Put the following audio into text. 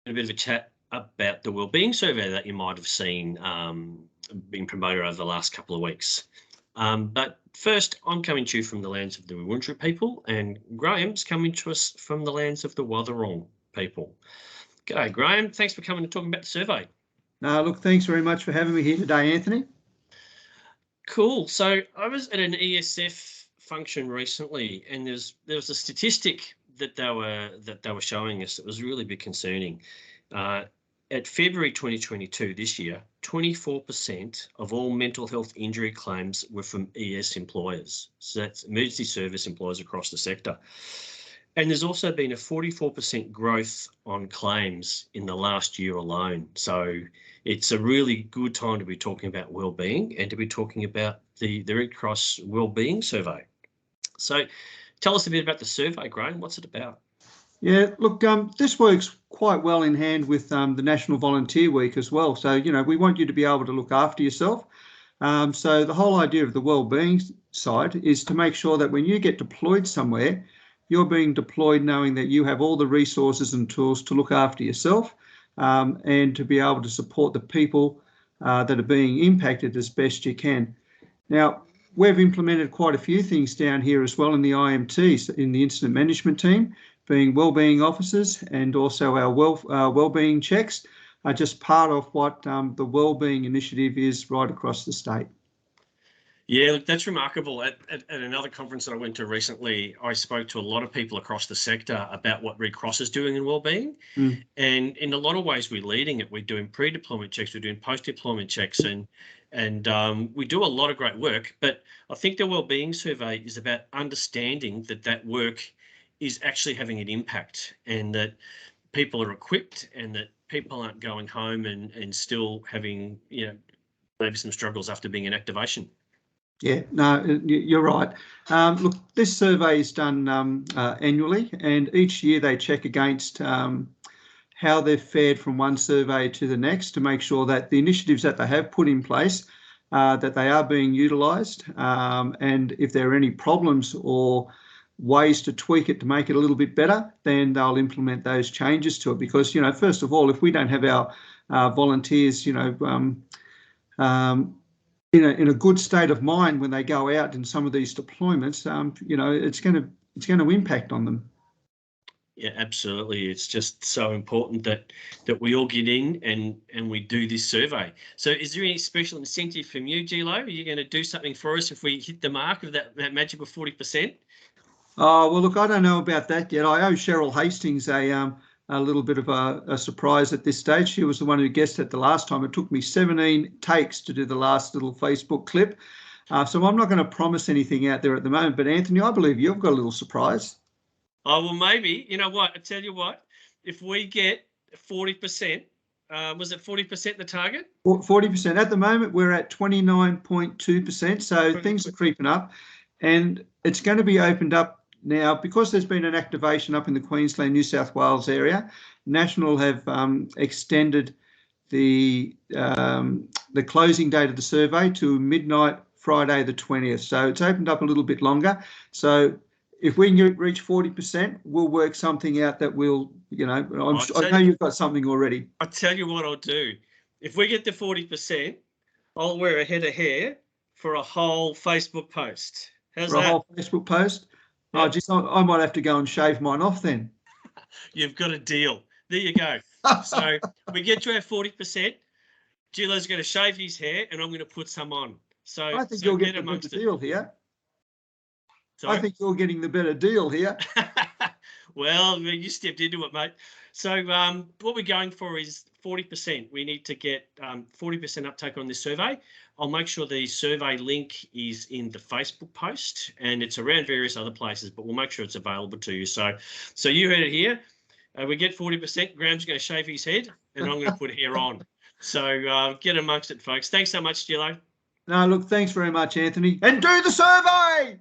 a bit of a chat about the Wellbeing Survey that you might have seen being promoted over the last couple of weeks. But first, I'm coming to you from the lands of the Wurundjeri people, and Graham's coming to us from the lands of the Wathaurong people. G'day, Graham. Thanks for coming and talking about the survey. Look, thanks very much for having me here today, Anthony. Cool. So I was at an ESF function recently, and there was a statistic that they were showing us that was really a bit concerning. At February 2022, this year, 24% of all mental health injury claims were from ES employers. So that's emergency service employers across the sector. And there's also been a 44% growth on claims in the last year alone. So it's a really good time to be talking about wellbeing and to be talking about the Red Cross Wellbeing Survey. So tell us a bit about the survey, Graham. What's it about? Yeah, look, this works quite well in hand with the National Volunteer Week as well. So, we want you to be able to look after yourself. So the whole idea of the wellbeing side is to make sure that when you get deployed somewhere, you're being deployed knowing that you have all the resources and tools to look after yourself and to be able to support the people that are being impacted as best you can. Now, we've implemented quite a few things down here as well in the IMT, in the incident management team, being wellbeing officers, and also our wellbeing checks are just part of what the wellbeing initiative is right across the state. Yeah, look, that's remarkable. At another conference that I went to recently, I spoke to a lot of people across the sector about what Red Cross is doing in wellbeing. And in a lot of ways, we're leading it. We're doing pre-deployment checks, we're doing post-deployment checks, and we do a lot of great work. But I think the Wellbeing Survey is about understanding that work is actually having an impact, and that people are equipped, and that people aren't going home and still having, maybe some struggles after being in activation. Yeah, no, you're right. Look, this survey is done annually, and each year they check against how they've fared from one survey to the next to make sure that the initiatives that they have put in place, that they are being utilised, and if there are any problems or ways to tweak it to make it a little bit better, then they'll implement those changes to it. Because, first of all, if we don't have our volunteers, in a good state of mind when they go out in some of these deployments, it's going to impact on them. Yeah, absolutely. It's just so important that we all get in and we do this survey. So is there any special incentive from you, Gilo? Are you going to do something for us if we hit the mark of that magical 40%? Oh, well, look, I don't know about that yet. I owe Cheryl Hastings a little bit of a surprise at this stage. She was the one who guessed it the last time. It took me 17 takes to do the last little Facebook clip. So I'm not going to promise anything out there at the moment. But Anthony, I believe you've got a little surprise. Oh, well, maybe. You know what? I tell you what, if we get 40%, was it 40% the target? 40%. At the moment, we're at 29.2%. So things are creeping up, and it's going to be opened up now because there's been an activation up in the Queensland, New South Wales area. National have extended the closing date of the survey to midnight Friday the 20th. So it's opened up a little bit longer. So if we can reach 40%, we'll work something out that will, I know you've got something already. I'll tell you what I'll do. If we get to 40%, I'll wear a head of hair for a whole Facebook post. How's that? For a whole Facebook post? Yep. Oh, geez, I might have to go and shave mine off then. You've got a deal. There you go. So we get to our 40%. Gilo's going to shave his hair, and I'm going to put some on. So I think you'll get the better deal here. Sorry? I think you're getting the better deal here. Well, you stepped into it, mate. So what we're going for is 40%. We need to get 40% uptake on this survey. I'll make sure the survey link is in the Facebook post, and it's around various other places, but we'll make sure it's available to you. So you heard it here. We get 40%. Graham's going to shave his head, and I'm going to put hair on. So get amongst it, folks. Thanks so much, Gilo. No, look, thanks very much, Anthony. And do the survey!